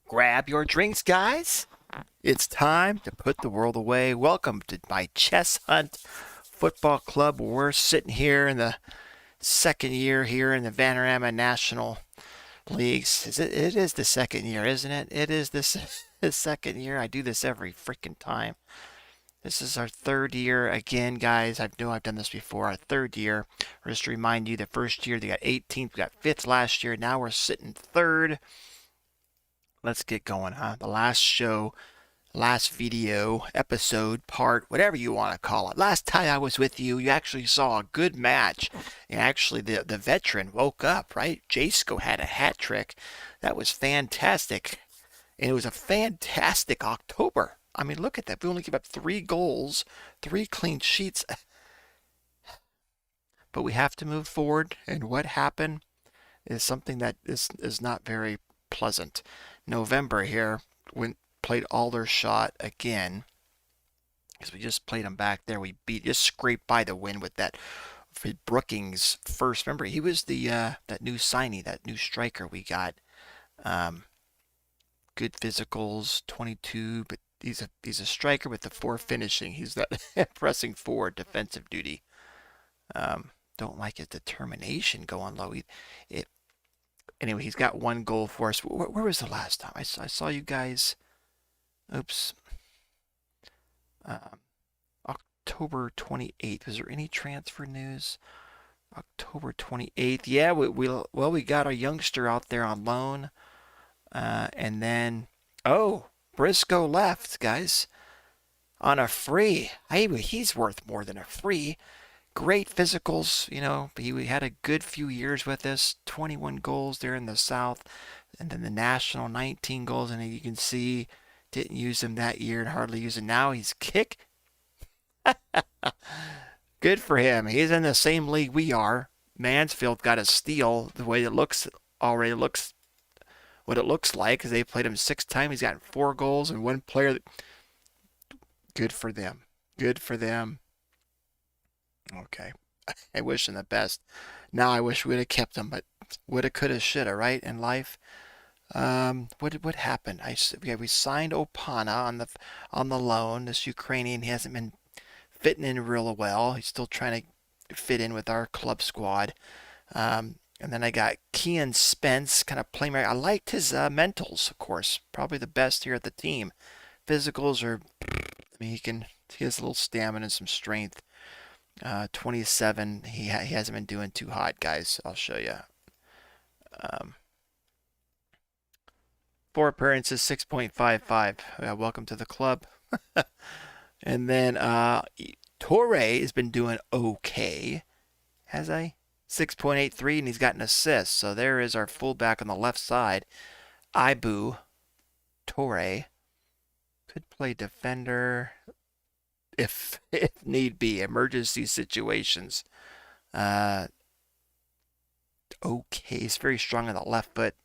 Grab your drinks, guys. It's time to put the world away. Welcome to my Chess Hunt Football Club. We're sitting here in the second year here in the Vanarama National Leagues. It is the second year, isn't it? It is the second year. I do this every freaking time. This is our third year again, guys. I know I've done this before. Our third year. Just to remind you, the first year they got 18th, we got 5th last year. Now we're sitting third. Let's get going, huh? The last show, last video, episode, part, whatever you want to call it. Last time I was with you, you actually saw a good match. And actually, the veteran woke up, right? Jasko had a hat trick. That was fantastic. And it was a fantastic October. I mean, look at that. We only gave up 3 goals, 3 clean sheets. But we have to move forward. And what happened is something that is not very pleasant. November here, played Aldershot again, because we just played him back there. We just scraped by the win with that Brookings first. Remember, he was the that new signee, that new striker we got. Good physicals, 22, but he's a striker with the 4 finishing. He's that pressing forward defensive duty. Don't like his determination going low. Anyway, he's got 1 goal for us. Where was the last time? I saw you guys. Oops. October 28th. Was there any transfer news? October 28th. Yeah, we got our youngster out there on loan. And then, Briscoe left, guys. On a free. He's worth more than a free. Great physicals, he had a good few years with us, 21 goals there in the South, and then the National, 19 goals, and you can see, didn't use him that year and hardly use him now. He's kick. Good for him. He's in the same league we are. Mansfield got a steal the way it looks, already looks what it looks like, because they played him 6 times. He's got 4 goals and 1 player. Good for them. Good for them. Okay. I wish him the best. Now I wish we'd have kept him, but woulda, coulda, shoulda, right, in life. What happened? We signed Opana on the loan. This Ukrainian, he hasn't been fitting in real well. He's still trying to fit in with our club squad. And then I got Kean Spence, kind of playmaker. I liked his mentals, of course. Probably the best here at the team. Physicals are, he has a little stamina and some strength. 27. He hasn't been doing too hot, guys. I'll show you. 4 appearances, 6.55. Welcome to the club. And then Torre has been doing okay. Has I? 6.83, and he's got an assist. So there is our fullback on the left side. Ibu Torre could play defender. If need be, emergency situations. Okay, he's very strong on the left foot.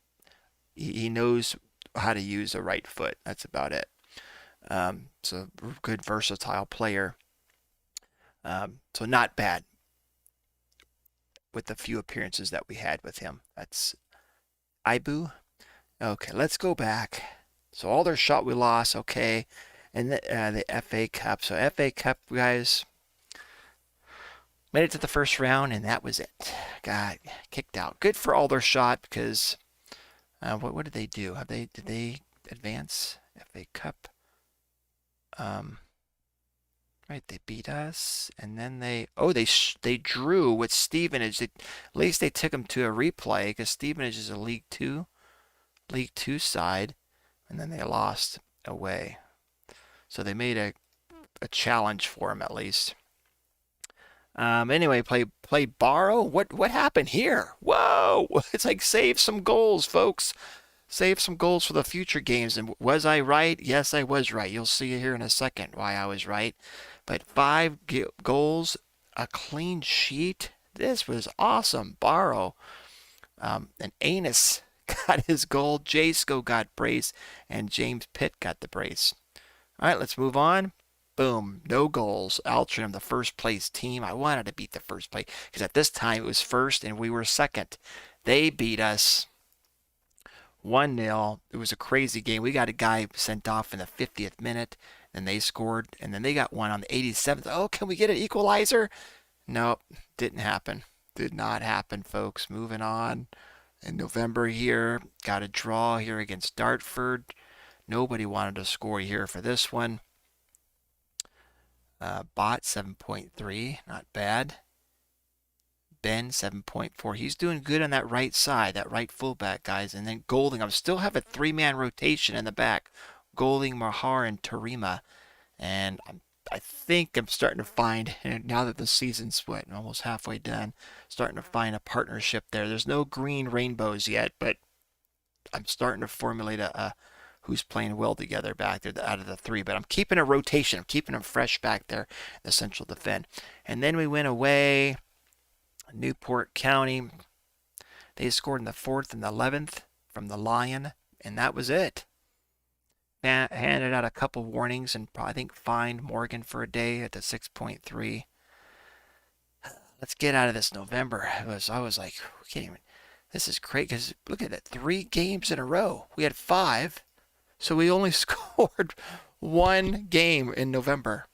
He knows how to use a right foot. That's about it. So good versatile player. So not bad with the few appearances that we had with him. That's Ibu. Okay, let's go back. So Aldershot we lost. Okay. And the FA Cup. So FA Cup, guys, made it to the first round, and that was it. Got kicked out. Good for Aldershot because what did they do? Did they advance FA Cup? Right, they beat us, and then they drew with Stevenage. At least they took them to a replay because Stevenage is a League Two side, and then they lost away. So they made a challenge for him at least. Anyway, play borrow. What happened here? Whoa! It's like save some goals, folks. Save some goals for the future games. And was I right? Yes, I was right. You'll see here in a second why I was right. But 5 goals, a clean sheet. This was awesome. Borrow. And Anus got his goal. Jasko got brace, and James Pitt got the brace. All right, let's move on. Boom, no goals. Altrincham, the first place team. I wanted to beat the first place because at this time it was first and we were second. They beat us 1-0. It was a crazy game. We got a guy sent off in the 50th minute, and they scored, and then they got one on the 87th. Oh, can we get an equalizer? Nope, didn't happen. Did not happen, folks. Moving on. In November here, got a draw here against Dartford. Nobody wanted to score here for this one. Bot 7.3, not bad. Ben 7.4. He's doing good on that right side, that right fullback, guys. And then Golding. I still have a three-man rotation in the back. Golding, Mahar, and Tarima. And I think I'm starting to find, now that the season's almost halfway done, starting to find a partnership there. There's no green rainbows yet, but I'm starting to formulate a who's playing well together back there out of the three. But I'm keeping a rotation. I'm keeping them fresh back there in the central defense. And then we went away. Newport County. They scored in the 4th and the 11th from the Lion, and that was it. Handed out a couple warnings and I think fined Morgan for a day at the 6.3. Let's get out of this November. I was like, we can't even. This is great because look at that, 3 games in a row. We had 5, so we only scored 1 game in November.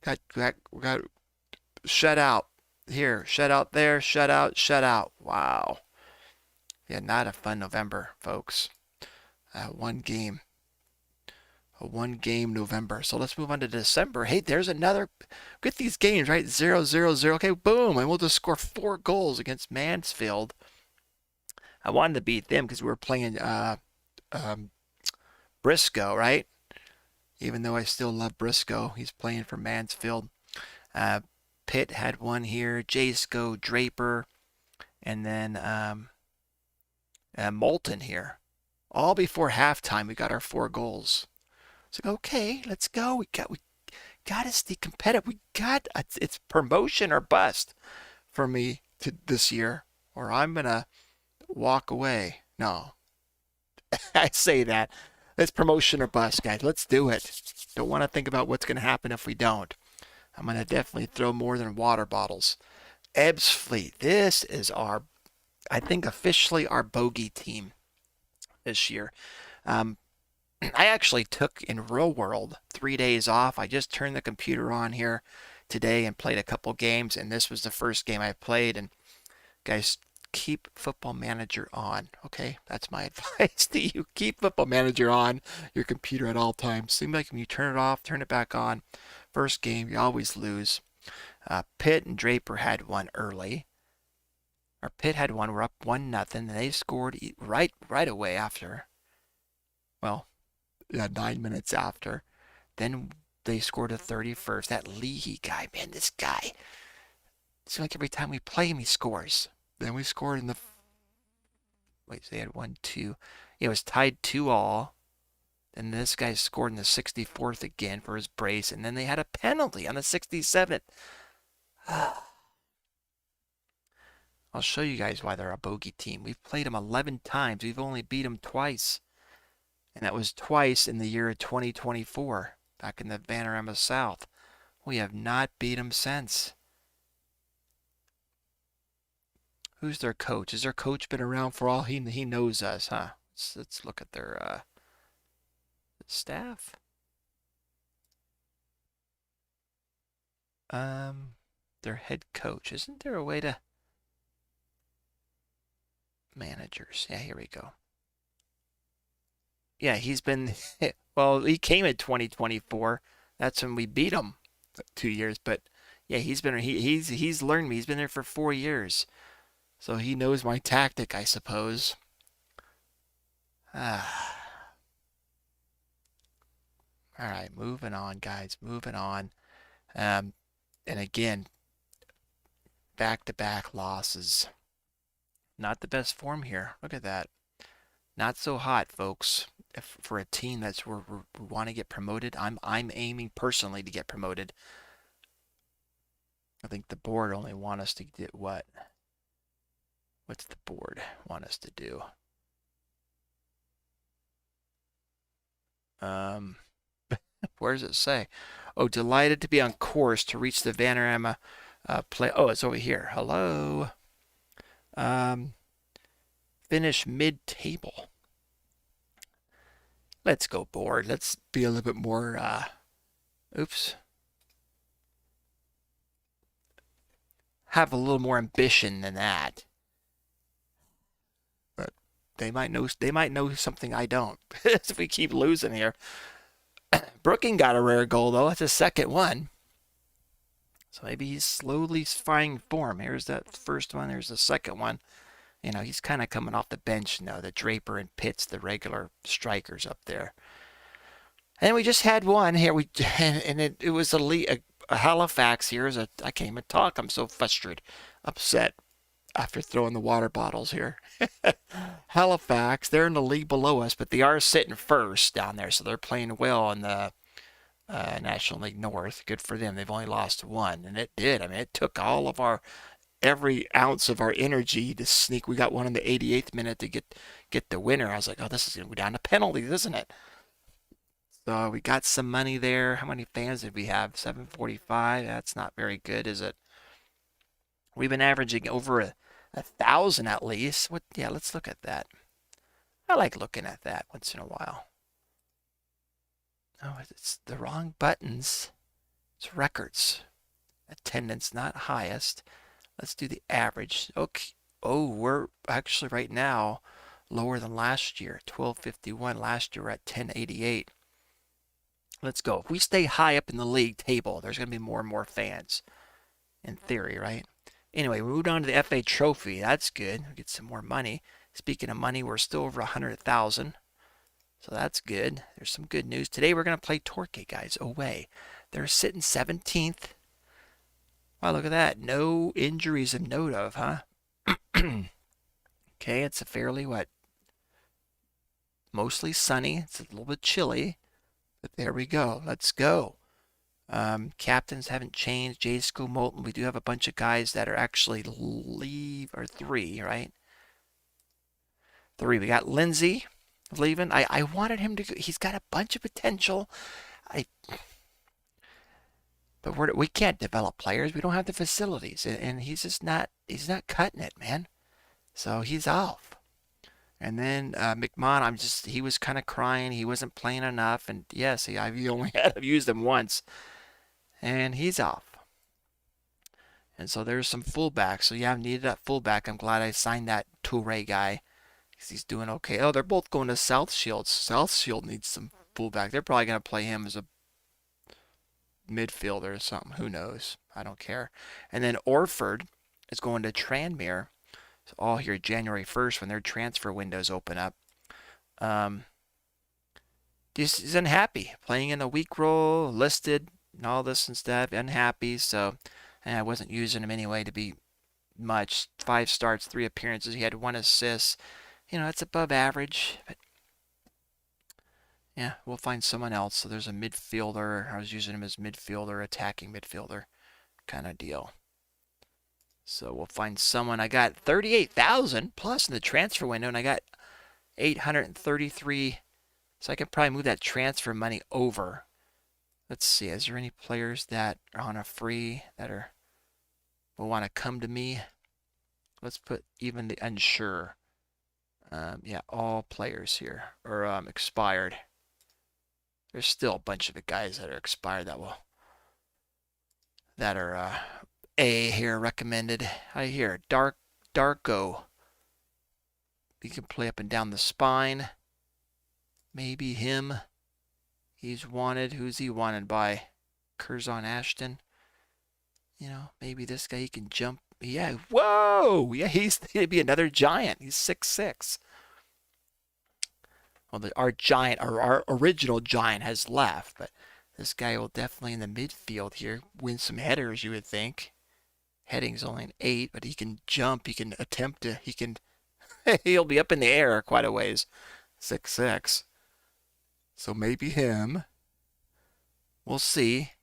got shut out here, shut out there, shut out. Wow. Yeah, not a fun November, folks. One game. A 1-game November. So let's move on to December. Hey, there's another. Get these games, right? 0-0-0. Okay, boom. And we'll just score 4 goals against Mansfield. I wanted to beat them because we were playing Briscoe, right? Even though I still love Briscoe, he's playing for Mansfield. Pitt had one here, Jasko, Draper, and then Moulton here. All before halftime, we got our 4 goals. It's like, okay, let's go. We got to stay competitive. It's promotion or bust for me this year, or I'm gonna walk away. No, I say that. It's promotion or bust, guys. Let's do it. Don't want to think about what's going to happen if we don't. I'm going to definitely throw more than water bottles. Ebbsfleet. This is I think, officially our bogey team this year. I actually took in real world 3 days off. I just turned the computer on here today and played a couple games, and this was the first game I played. And guys, keep Football Manager on, okay? That's my advice to you. Keep Football Manager on your computer at all times. Seems like when you turn it off, turn it back on, first game, you always lose. Pitt and Draper had one early. Or Pitt had one. We're up 1-0, and they scored right away after. Well, 9 minutes after. Then they scored a 31st. That Leahy guy, man, this guy. It seems like every time we play him, he scores. Then we scored in the. Wait, so they had 1-2. It was tied 2-2. Then this guy scored in the 64th again for his brace, and then they had a penalty on the 67th. I'll show you guys why they're a bogey team. We've played them 11 times. We've only beat them twice. And that was twice in the year of 2024, back in the Vanarama South. We have not beat them since. Who's their coach? Has their coach been around for all he knows us, huh? Let's look at their staff. Their head coach. Isn't there a way to managers? Yeah, here we go. Yeah, he's been well, he came in 2024. That's when we beat him 2 years, but yeah, he's learned me. He's been there for 4 years. So he knows my tactic, I suppose. All right, moving on, guys. Moving on. And again, back-to-back losses. Not the best form here. Look at that. Not so hot, folks. For a team that's where we want to get promoted, I'm aiming personally to get promoted. I think the board only want us to get what? What's the board want us to do? Where does it say? Oh, delighted to be on course to reach the Vanarama play. Oh, it's over here. Hello. finish mid-table. Let's go board. Let's be a little bit more, oops. Have a little more ambition than that. But they might know something I don't if we keep losing here. Brooking got a rare goal though. That's his second one. So maybe he's slowly finding form. Here's that first one. There's the second one. You know, he's kind of coming off the bench now. The Draper and Pitts, the regular strikers up there. And we just had one here. And it was a Halifax here. I can't even talk. I'm so frustrated, upset after throwing the water bottles here. Halifax, they're in the league below us, but they are sitting first down there, so they're playing well in the National League North. Good for them. They've only lost one, and it did. I mean, it took all of every ounce of our energy to sneak. We got one in the 88th minute to get the winner. I was like, oh, this is going to go down to penalties, isn't it? So we got some money there. How many fans did we have? 745. That's not very good, is it? We've been averaging over 1,000 at least. What? Yeah, let's look at that. I like looking at that once in a while. Oh, it's the wrong buttons. It's records. Attendance not highest. Let's do the average. Okay. Oh, we're actually right now lower than last year. 1251. Last year we're at 1088. Let's go. If we stay high up in the league table, there's going to be more and more fans. In theory, right? Anyway, we moved on to the FA Trophy. That's good. We get some more money. Speaking of money, we're still over 100,000. So that's good. There's some good news. Today we're going to play Torquay, guys, away. They're sitting 17th. Wow, look at that. No injuries of note of, huh? Okay, it's a fairly, mostly sunny. It's a little bit chilly. But there we go. Let's go. Captains haven't changed. J School Molten. We do have a bunch of guys that are actually three, right? Three. We got Lindsay leaving. I wanted him to go. He's got a bunch of potential. But we can't develop players. We don't have the facilities, and he's just not. He's not cutting it, man. So he's off. And then McMahon, he was kind of crying. He wasn't playing enough. And yes, I've only used him once. And he's off. And so there's some fullbacks. So yeah, I needed that fullback. I'm glad I signed that Toure guy. Because he's doing okay. Oh, they're both going to South Shield. South Shield needs some fullback. They're probably going to play him as a midfielder or something. Who knows? I don't care. And then Orford is going to Tranmere. So all here January 1st when their transfer windows open up. He's unhappy. Playing in a weak role, listed, and all this and stuff. Unhappy. So I wasn't using him anyway to be much. 5 starts, 3 appearances. He had 1 assist. You know, it's above average. But yeah, we'll find someone else. So there's a midfielder. I was using him as midfielder, attacking midfielder kind of deal. So we'll find someone. I got 38,000 plus in the transfer window, and I got 833. So I could probably move that transfer money over. Let's see. Is there any players that are on a free that will want to come to me? Let's put even the unsure. Yeah, all players here or expired. There's still a bunch of the guys that are expired that are A here recommended. I hear Darko. He can play up and down the spine. Maybe him. He's wanted. Who's he wanted by? Curzon Ashton. You know, maybe this guy, he can jump. Yeah, whoa! Yeah, he's going to be another giant. He's 6'6". Well, our original giant has left, but this guy will definitely in the midfield here win some headers, you would think. Heading's only an 8, but he can jump. He can attempt to. He'll be up in the air quite a ways. 6'6". So maybe him. We'll see.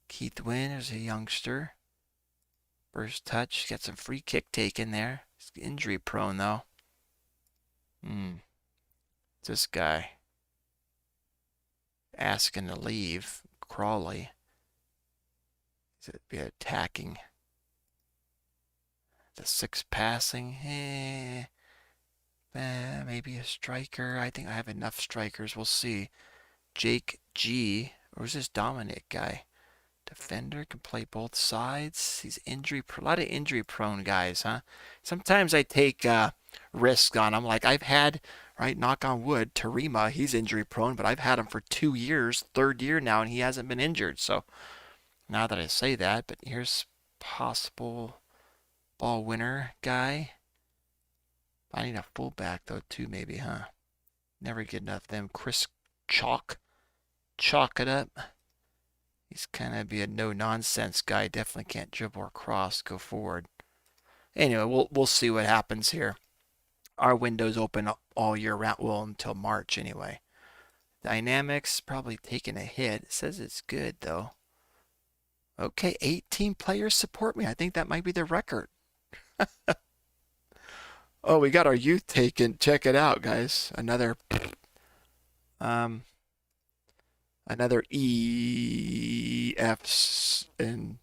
Keith Wynn is a youngster. First touch. Got some free kick taken there. He's injury prone though. This guy. Asking to leave. Crawley. He's be attacking. The 6 passing. maybe a striker. I think I have enough strikers. We'll see. Jake G. Or is this Dominic guy? Defender, can play both sides. He's a lot of injury prone guys, huh? Sometimes I take risks on him. Like I've had, right, knock on wood, Tarima, he's injury prone, but I've had him for 2 years, third year now, and he hasn't been injured. So now that I say that, but here's possible ball winner guy. I need a fullback though too, maybe, huh? Never get enough of them. Chris Chalk it up. He's kind of be a no-nonsense guy. Definitely can't dribble or cross, go forward. Anyway, we'll see what happens here. Our window's open all year round, well, until March anyway. Dynamics probably taking a hit. It says it's good though. Okay, 18 players support me. I think that might be the record. Oh, we got our youth taken. Check it out, guys. Um another EFs, and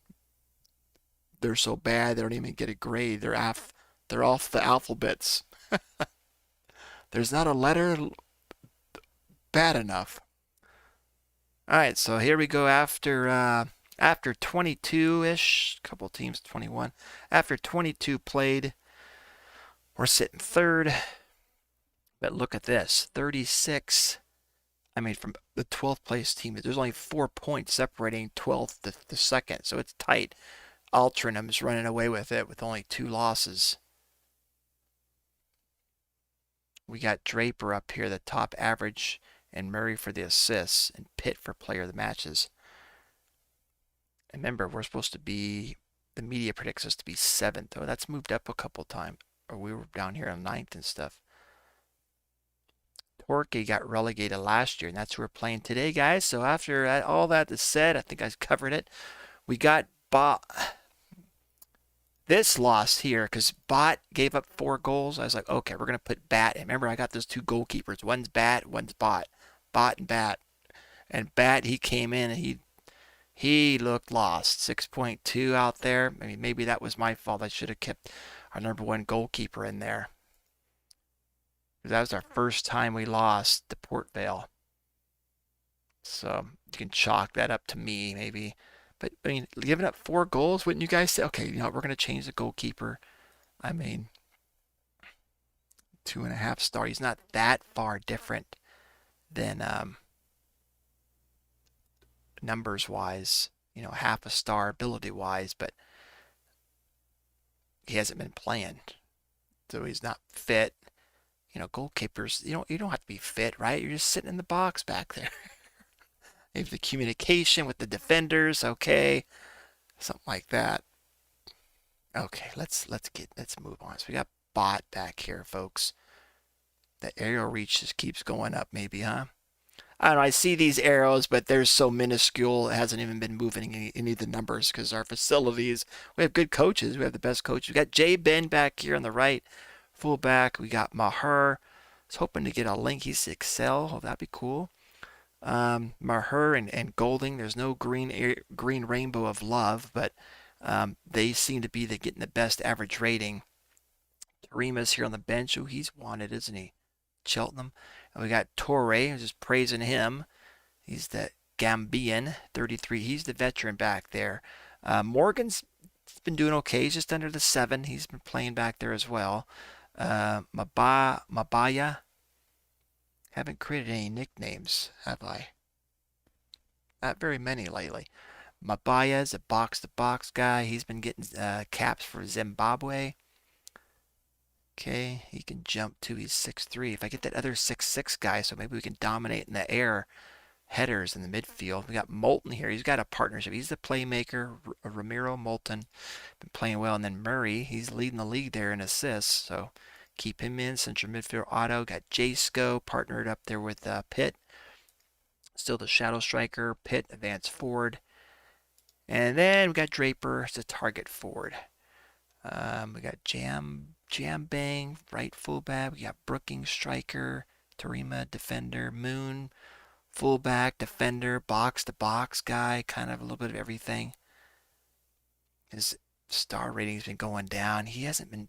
they're so bad they don't even get a grade. They're off the alphabets. There's not a letter bad enough. All right, so here we go after 22-ish, couple teams 21. After 22 played, we're sitting third. But look at this, 36. I mean, from the 12th place team, there's only 4 points separating 12th to second, so it's tight. Altrincham running away with it with only 2 losses. We got Draper up here, the top average, and Murray for the assists, and Pitt for player of the matches. And remember, we're supposed to be, the media predicts us to be 7th. Oh, that's moved up a couple times. Or we were down here on 9th and stuff. Torquay got relegated last year, and that's who we're playing today, guys. So after all that is said, I think I covered it. We got this loss here because Bot gave up 4 goals. I was like, okay, we're going to put Bat in. Remember, I got those 2 goalkeepers. One's Bat, one's Bot. Bot and Bat. And Bat, he came in and he looked lost. 6.2 out there. I mean, maybe that was my fault. I should have kept our number 1 goalkeeper in there. That was our first time we lost to Port Vale. So you can chalk that up to me, maybe. But, I mean, giving up 4 goals, wouldn't you guys say, okay, we're going to change the goalkeeper? I mean, 2.5 star. He's not that far different than numbers-wise, half a star ability-wise, but he hasn't been playing. So he's not fit. Goalkeepers, you don't have to be fit, right? You're just sitting in the box back there. Maybe the communication with the defenders, okay, something like that. Okay, let's move on. So we got Bot back here, folks. The aerial reach just keeps going up, maybe, huh? I don't know. I see these arrows, but they're so minuscule. It hasn't even been moving any of the numbers because our facilities. We have good coaches. We have the best coaches. We got Jay Ben back here on the right, fullback. We got Maher. I was hoping to get a link. He's Excel. Oh, that'd be cool. Maher and Golding. There's no green rainbow of love, but they seem to be getting the best average rating. Tarima's here on the bench. Oh, he's wanted, isn't he? Cheltenham. And we got Torre, just praising him. He's the Gambian, 33. He's the veteran back there. Morgan's been doing okay. He's just under the 7. He's been playing back there as well. Mabaya. Haven't created any nicknames, have I? Not very many lately. Mabaya's a box-to-box guy. He's been getting caps for Zimbabwe. Okay, he can jump too. He's 6'3". If I get that other 6'6" guy, so maybe we can dominate in the air headers in the midfield. We got Moulton here. He's got a partnership. He's the playmaker. Ramiro Moulton been playing well. And then Murray, he's leading the league there in assists. So keep him in. Central midfield Otto. Got Jasko partnered up there with Pitt. Still the shadow striker. Pitt advanced forward. And then we got Draper as a target forward. We got Jambang, right fullback. We got Brookings, striker. Tarima, defender. Moon, fullback, defender, box-to-box guy. Kind of a little bit of everything. His star rating's been going down. He hasn't been...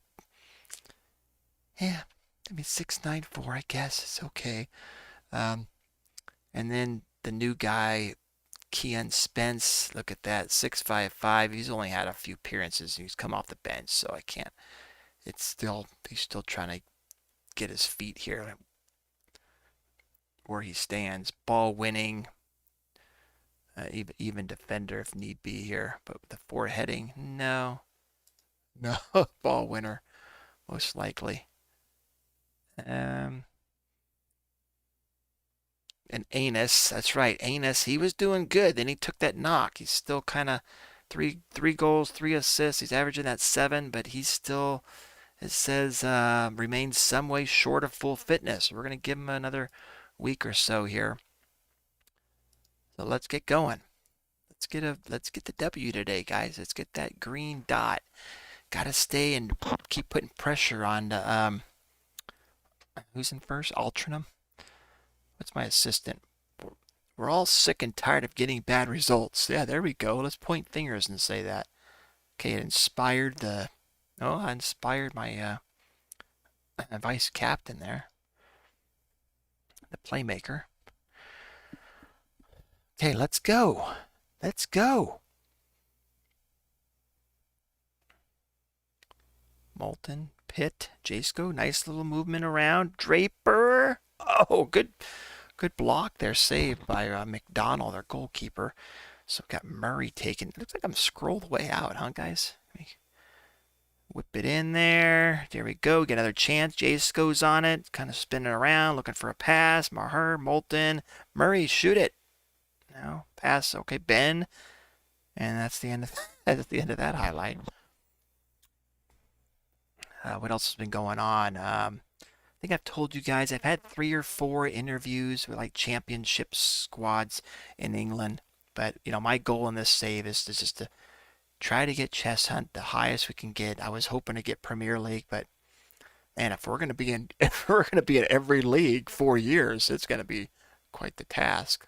Yeah. I mean, 694, I guess. It's okay. Um, and then the new guy, Keon Spence, look at that, 655. He's only had a few appearances. He's come off the bench, so I can't. He's still trying to get his feet here where he stands. Ball winning, even defender if need be here. But the foreheading, no. No, ball winner, most likely. Um, and Anus, that's right, Anus, he was doing good. Then he took that knock. He's still kind of three goals, 3 assists. He's averaging that 7, but he's still, it says, remains some way short of full fitness. We're gonna give him another week or so here. So let's get going. Let's get the W today, guys. Let's get that green dot. Gotta stay and keep putting pressure on the who's in first? Altrinum. What's my assistant? We're all sick and tired of getting bad results. Yeah, there we go. Let's point fingers and say that. Okay, it inspired the. Oh, I inspired my vice captain there, the playmaker. Okay, let's go. Let's go. Moulton, Pitt, Jasko, nice little movement around. Draper. Oh, good block there, saved by McDonald, our goalkeeper. So got Murray taken. Looks like I'm scrolled way out, huh, guys? Whip it in there. There we go. Get another chance. Jace goes on it. Kind of spinning around, looking for a pass. Maher, Moulton, Murray, shoot it. No, pass. Okay, Ben. And that's the end of that's the end of that highlight. What else has been going on? I think I've told you guys I've had 3 or 4 interviews with like championship squads in England. But my goal in this save is just to try to get CHESHUNT the highest we can get. I was hoping to get Premier League, but man, if we're gonna be in every league 4 years, it's gonna be quite the task.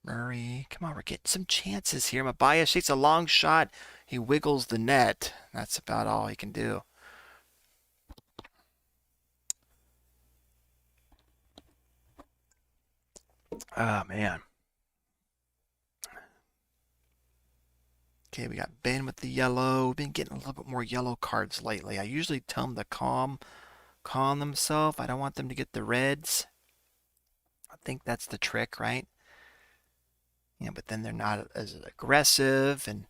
Murray, come on, we're getting some chances here. Mabias takes a long shot. He wiggles the net. That's about all he can do. Oh, man. Okay, we got Ben with the yellow. We've been getting a little bit more yellow cards lately. I usually tell them to calm themselves. I don't want them to get the reds. I think that's the trick, right? Yeah, but then they're not as aggressive and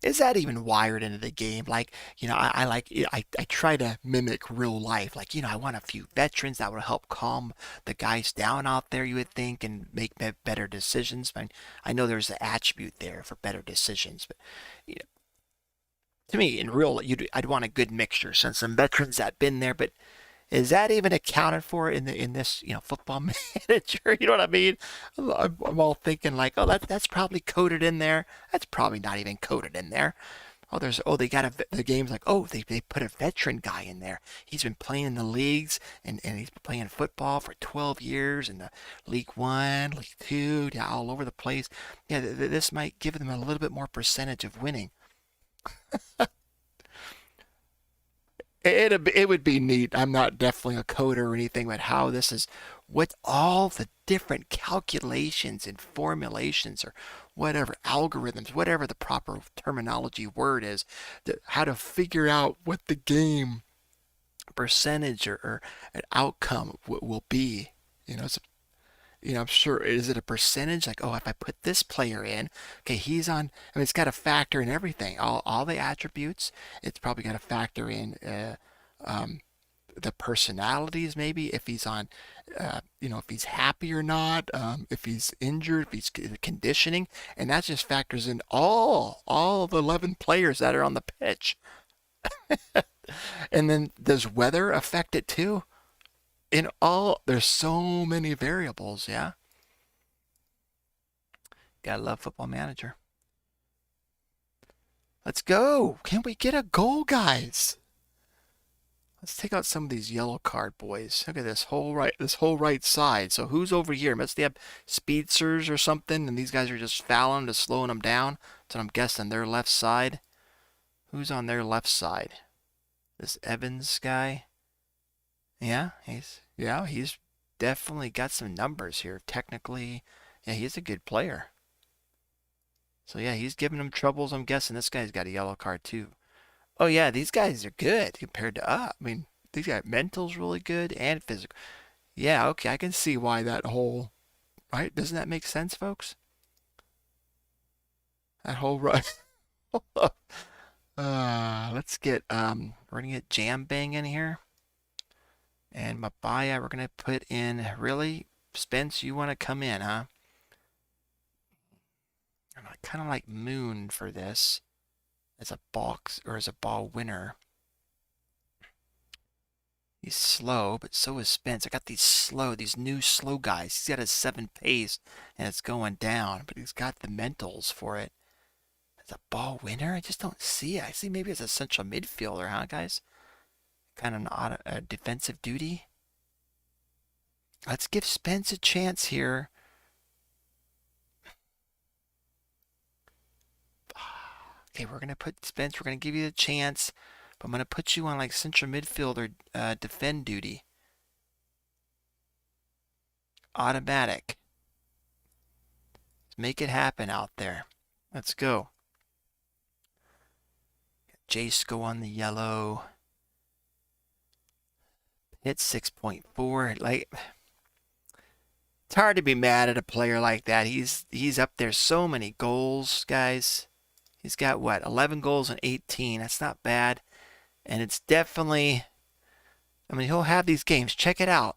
is that even wired into the game? Like, I try to mimic real life. Like, I want a few veterans that will help calm the guys down out there, you would think, and make better decisions. I know there's an attribute there for better decisions, but you know, to me, in real, I'd want a good mixture. Since some veterans that been there, but is that even accounted for in this football manager? You know what I mean? I'm all thinking like, oh, that's probably coded in there. That's probably not even coded in there. They got the game's like, oh, they put a veteran guy in there. He's been playing in the leagues and he's been playing football for 12 years in the League One, League Two, yeah, all over the place. Yeah, this might give them a little bit more percentage of winning. It would be neat. I'm not definitely a coder or anything, but how this is, what all the different calculations and formulations or whatever algorithms, whatever the proper terminology word is, how to figure out what the game percentage or an outcome will be. I'm sure, is it a percentage? Like, oh, if I put this player in, okay, he's on. I mean, it's got to factor in everything, all the attributes. It's probably got to factor in um, the personalities, maybe if he's on, if he's happy or not, if he's injured, if he's conditioning, and that just factors in all of the 11 players that are on the pitch. And then does weather affect it too? There's so many variables, yeah. Gotta love Football Manager. Let's go. Can we get a goal, guys? Let's take out some of these yellow card boys. Look at this whole right side. So who's over here? Must they have speedsters or something? And these guys are just fouling to slowing them down. So I'm guessing their left side. Who's on their left side? This Evans guy. Yeah, he's definitely got some numbers here. Technically, yeah, he's a good player. So yeah, he's giving them troubles. I'm guessing this guy's got a yellow card too. Oh yeah, these guys are good compared to us. I mean, these guys mental's really good and physical. Yeah, okay, I can see why that whole right. Doesn't that make sense, folks? That whole right. Let's get we're gonna get Jam Bang in here. And Mabaya, we're going to put in, really? Spence, you want to come in, huh? And I kind of like Moon for this as a box or as a ball winner. He's slow, but so is Spence. I got these new slow guys. He's got a 7 pace and it's going down, but he's got the mentals for it. As a ball winner, I just don't see it. I see maybe as a central midfielder, huh, guys? Kind of a defensive duty. Let's give Spence a chance here. Okay, we're going to put Spence, we're going to give you a chance, but I'm going to put you on like central midfielder defend duty. Automatic. Let's make it happen out there. Let's go. Jace go on the yellow. Hit 6.4. Like, it's hard to be mad at a player like that. He's up there so many goals, guys. He's got what, 11 goals and 18. That's not bad. And it's definitely, I mean, he'll have these games. Check it out.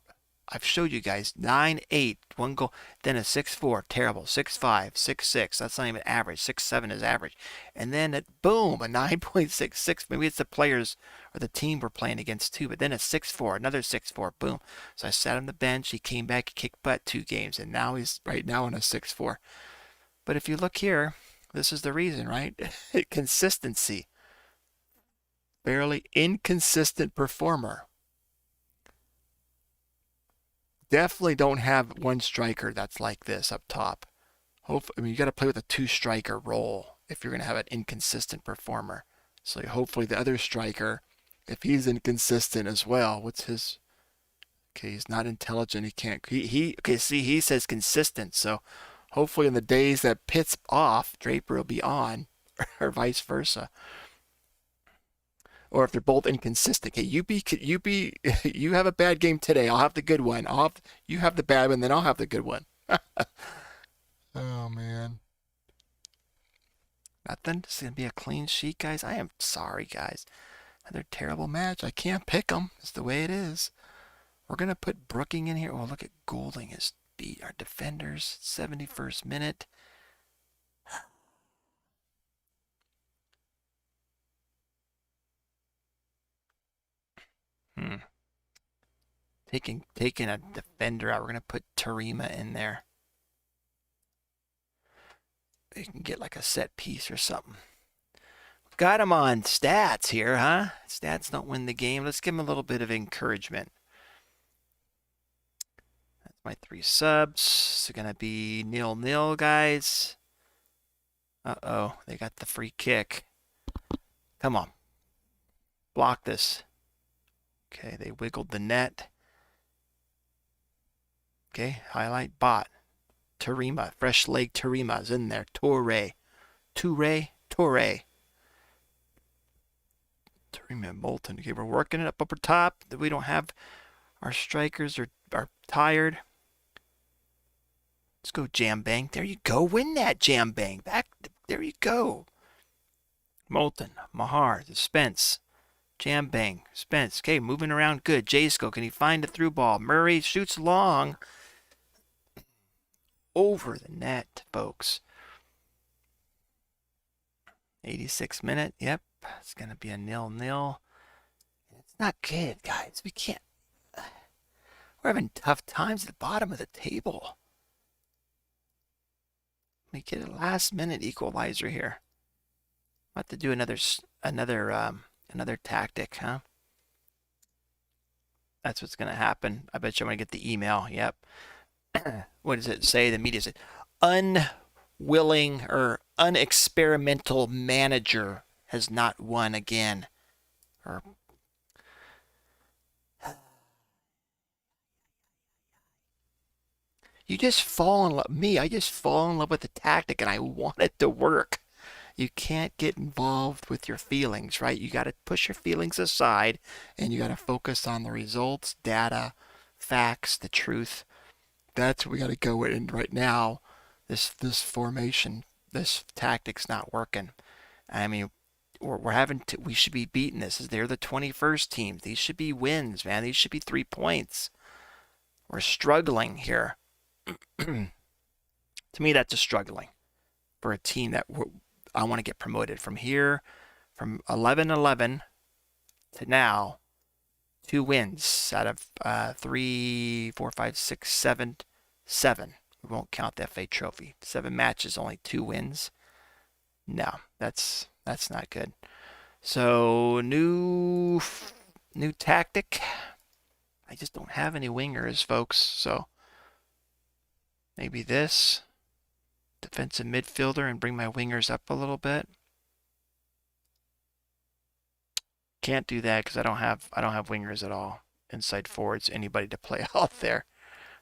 I've showed you guys 9-8, 1 goal, then a 6-4, terrible, 6-5, 6-6. That's not even average. 6-7 is average. And then boom, a 9.66. Maybe it's the players or the team we're playing against too. But then a 6-4, another 6-4, boom. So I sat on the bench. He came back, he kicked butt 2 games, and now he's right now on a 6-4. But if you look here, this is the reason, right? Consistency. Fairly inconsistent performer. Definitely don't have one striker that's like this up top. I mean, you got to play with a 2-striker role if you're going to have an inconsistent performer. So hopefully the other striker, if he's inconsistent as well, what's his? Okay, he's not intelligent. He can't. Okay. See, he says consistent. So hopefully in the days that Pitt's off, Draper will be on, or vice versa. Or if they're both inconsistent. Okay, you have a bad game today. I'll have the good one. You have the bad one, then I'll have the good one. Oh man. Nothing. This is gonna be a clean sheet, guys. I am sorry, guys. Another terrible match. I can't pick them. It's the way it is. We're gonna put Brooking in here. Oh, look at Golding has beat our defenders. 71st minute. Taking a defender out. We're gonna put Tarima in there. You can get like a set piece or something. Got him on stats here, huh? Stats don't win the game. Let's give him a little bit of encouragement. That's my 3 subs. It's gonna be 0-0, guys. Uh-oh, they got the free kick. Come on. Block this. Okay, they wiggled the net. Okay, highlight bot. Tarima, fresh leg Tarima's in there. Torre. Tarima Moulton. Okay, we're working it up upper top. We don't have our strikers are tired. Let's go Jam Bang. There you go. Win that Jam Bang. Back. There you go. Moulton, Mahar, Spence. Jam Bang, Spence. Okay, moving around good. Jasko, can he find a through ball? Murray shoots long. Over the net, folks. 86 minute. Yep. It's going to be a 0-0. It's not good, guys. We can't. We're having tough times at the bottom of the table. We get a last minute equalizer here. I'll have to do another tactic, huh? That's what's going to happen. I bet you I'm going to get the email. Yep. What does it say? The media said unwilling or unexperimental manager has not won again. Or you just fall in love. Me, I just fall in love with the tactic and I want it to work. You can't get involved with your feelings, right? You got to push your feelings aside and you got to focus on the results, data, facts, the truth. That's what we got to go with. And right now, this formation, this tactic's not working. I mean, we're having to, we should be beating this. They're the 21st team. These should be wins, man. These should be 3 points. We're struggling here. To me, that's a struggling for a team that I want to get promoted from here, from 11-11 to now, 2 wins out of 3, 4, 5, 6, 7, 7. We won't count the FA Trophy. 7 matches, only 2 wins. No, that's not good. So new tactic. I just don't have any wingers, folks. So maybe this defensive midfielder and bring my wingers up a little bit. Can't do that because I don't have wingers at all. Inside forwards, anybody to play out there.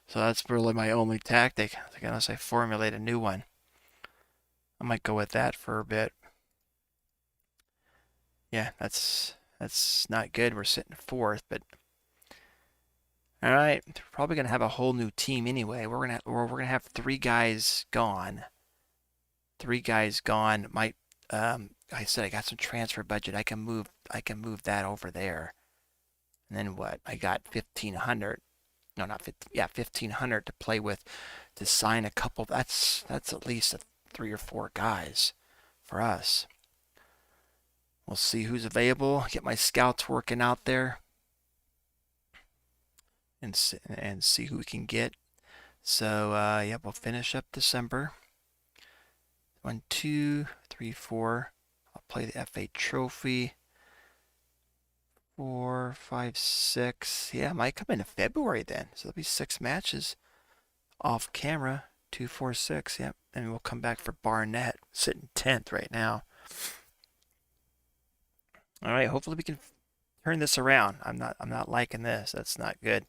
So that's really my only tactic, unless I formulate a new one. I might go with that for a bit. Yeah, that's not good. We're sitting fourth, but all right, we're probably gonna have a whole new team anyway. We're gonna have 3 guys gone. 3 guys gone. Might I said I got some transfer budget. I can move that over there. And then what? I got 1,500. No, not 50. Yeah, 1,500 to play with to sign a couple. That's at least 3 or 4 guys for us. We'll see who's available. Get my scouts working out there, and see who we can get. So yeah, we'll finish up December. 1, 2, 3, 4. I'll play the FA Trophy. 4, 5, 6. Yeah, it might come into February then. So there'll be 6 matches off camera. 2, 4, 6. Yep. And we'll come back for Barnett, sitting 10th right now. All right. Hopefully we can turn this around. I'm not liking this. That's not good.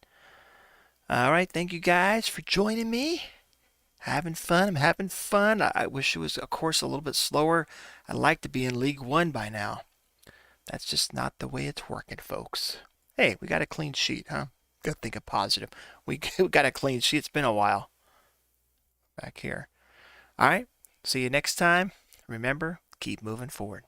All right. Thank you guys for joining me. Having fun. I'm having fun. I wish it was, of course, a little bit slower. I'd like to be in League One by now. That's just not the way it's working, folks. Hey, we got a clean sheet, huh? Got to think of positive. We got a clean sheet. It's been a while. Back here. All right. See you next time. Remember, keep moving forward.